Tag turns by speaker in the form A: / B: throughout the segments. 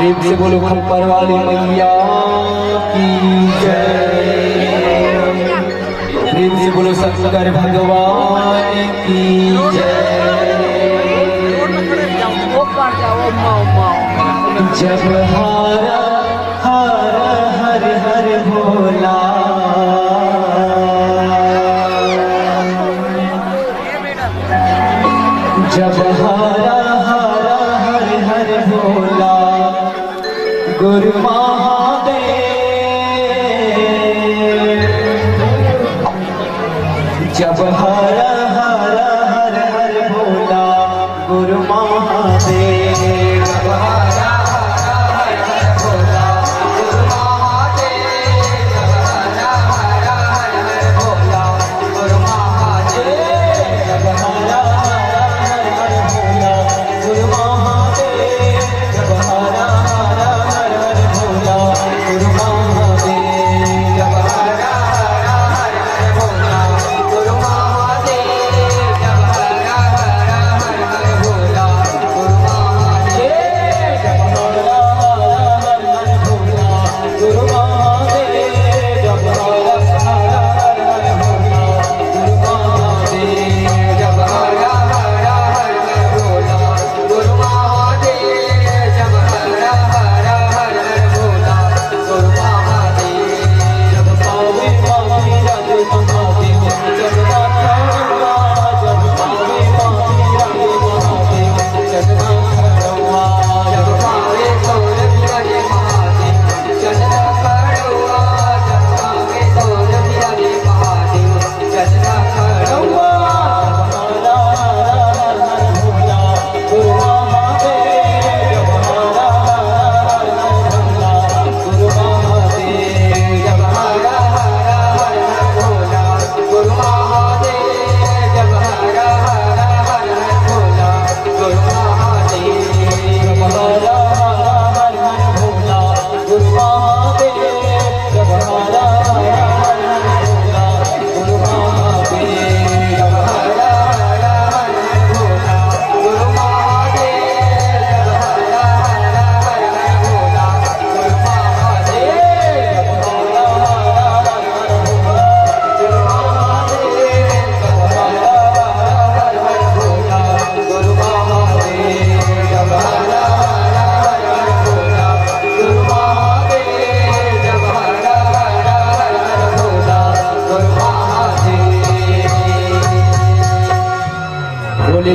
A: प्रेम से बोलो खप्पर वाली मैया की जय। प्रेम से बोलो शंकर भगवान की जय। जब हारा हारा हर हर भोला जब हारा हारा हर हर भोला गुरु महादेव। जब हारा हारा हर हर भोला गुरु महादेव। जब हारा हारा हर हर भोला गुरु महादेव। जब हारा हारा हर हर भोला गुरु महादेव। जब हारा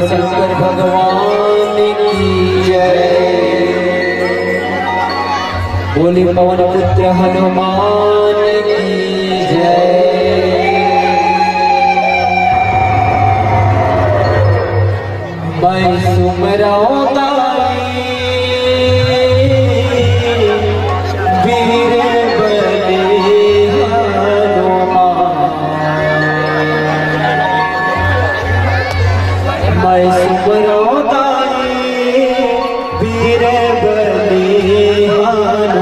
A: शंकर भगवान की जय। बोले पवन पुत्र हनुमान की जय। मैं सुमराओ ताई वीर बले मैं सुमराओ ताई वीर बली हनुमान।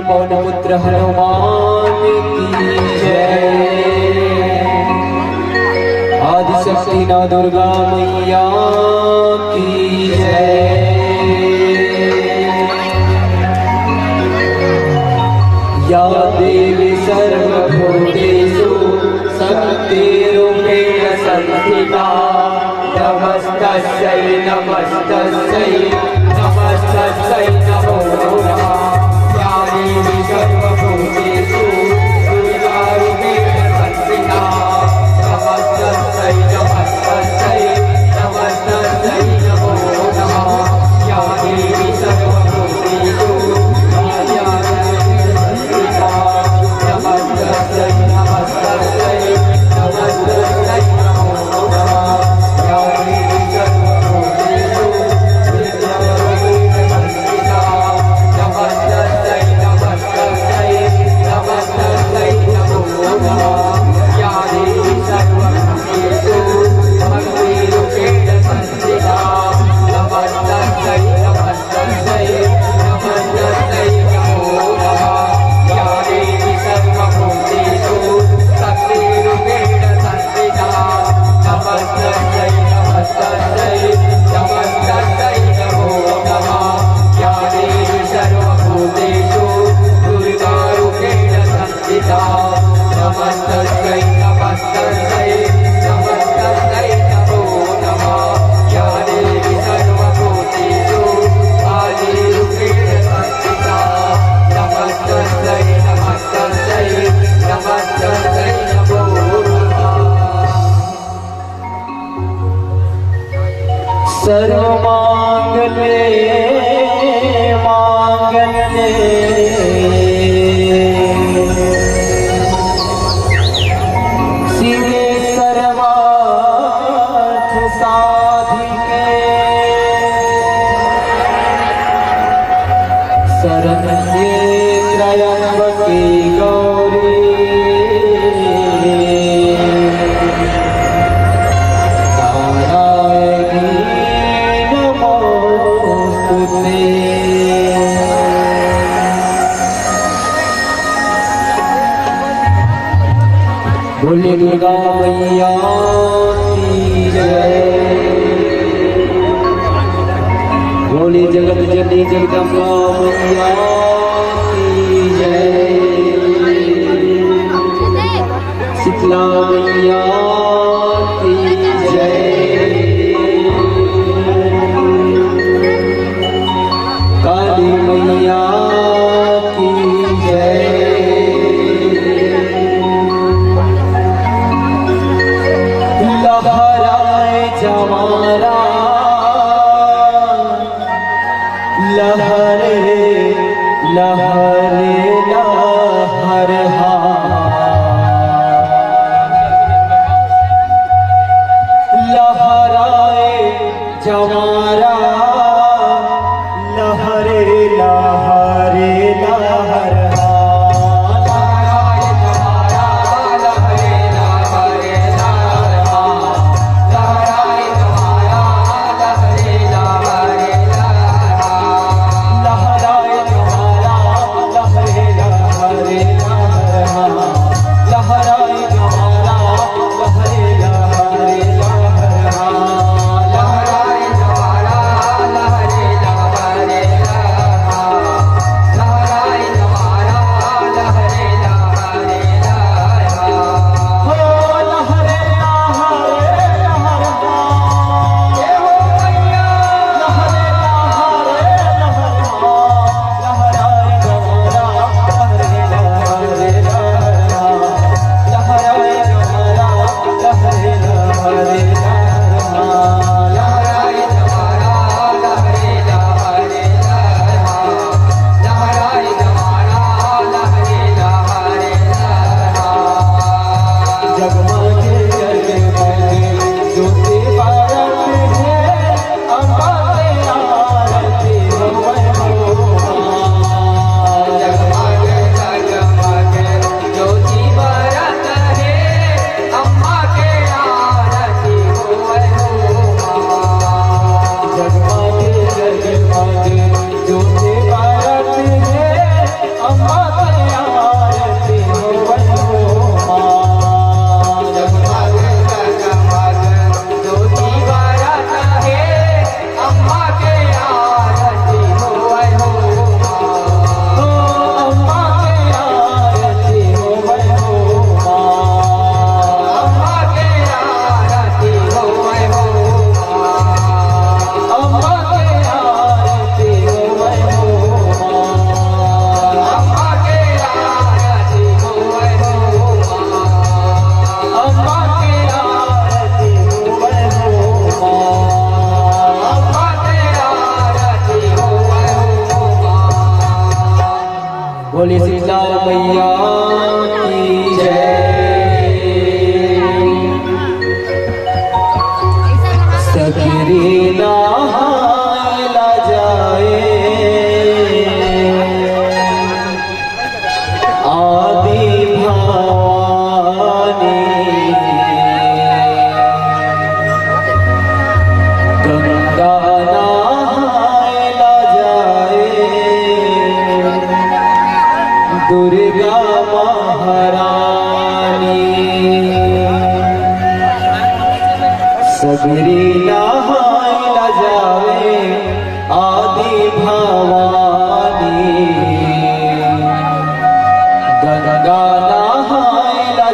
A: पवन पुत्र हनुमान की जय। आदिशक्ति नौ दुर्गा मैया की जय। या देवी सर्वभूतेषु शक्तिरूपेण संस्थिता नमस्तस्यै नमस्तस्यै नमस्तस्यै नमो नमः। या देवी सर्वभूतेषु दुर्गारूपेण संस्थिता नमस्तस्यै नमस्तस्यै नमस्तस्यै नमो नमः। या देवी सर्वभूतेषु सर्वमांगल्ये मांगल्ये शिवे सर्वार्थ साधिके शरण्ये त्र्यंबके गौरी बोले दुर्गा मैया की जय। बोले जगत जननी जगदम्बा मैया की जय। शीतला मैया की जय। काली मैया की जय। लहरे लहरे लहर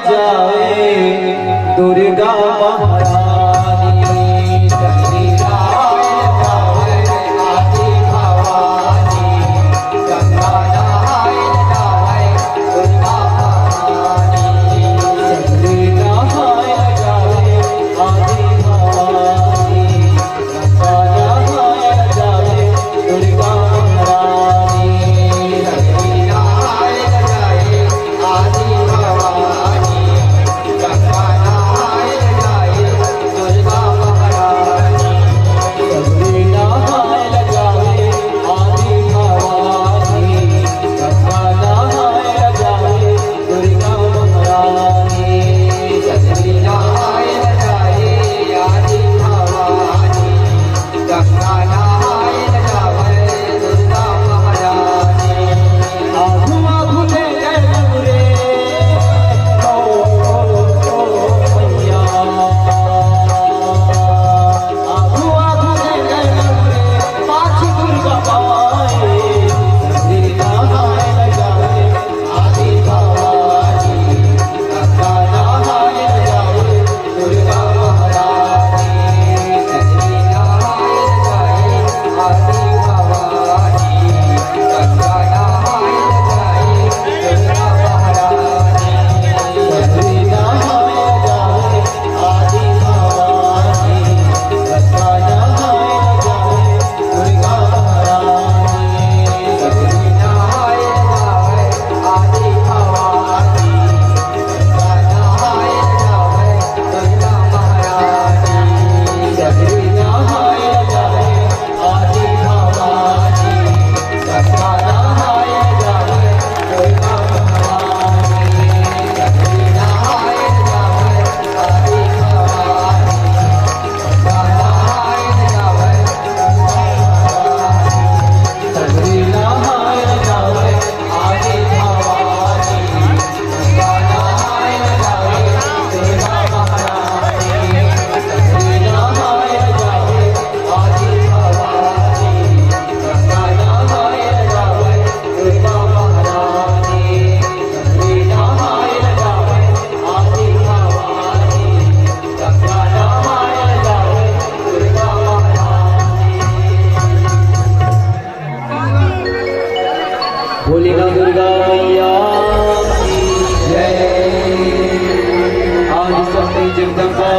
A: जाए दुर्गा महारानी जगनी नहाए जाए आदि भवानी गंगा नहाए जाए दुर्गा महारानी जगनी नहाए जाए आदि भवानी गंगा नहाए जाए दुर्गा महारानी जगनी नहाए जाए आदि भवानी गंगा नहाए जाए दुर्गा महारानी जगनी नहाए जाए आदि भवानी गंगा नहाए जाए दुर्गा महारानी जगनी नहाए जाए आदि भवानी गंगा नहाए जाए दुर्गा महारानी आधु आधु ले गए नवरे ओ मैया आधु आधु ले गए नवरे पाछ दुर्गा माए जगनी नहाए जाए आदि भवानी गंगा नहाए जाए दुर्गा महारानी जगनी नहाए जाए आदि भवानी गंगा नहाए जाए दुर्गा महारानी जगनी नहाए जाए आदि भवानी गंगा नहाए जाए दुर्गा महारानी जगनी नहाए जाए आदि भवानी गंगा नहाए जाए दुर्गा महारानी जगनी नहाए जाए आदि भवानी गंगा नहाए जाए दुर्गा महारानी जगनी नहाए जाए आदि भवानी गंगा नहाए जाए जगनी नहाए जाए आदि भवानी गंगा नहाए जाए दुर्गा महारानी जगनी नहाए जाए आदि भवानी गंगा नहाए जाए दुर्गा महारानी जगनी नहाए जाए आदि भवानी गंगा नहाए जाए दुर्गा महारानी बोली ना दुर्गा मैया की जय आदि शक्ति जगदम्बा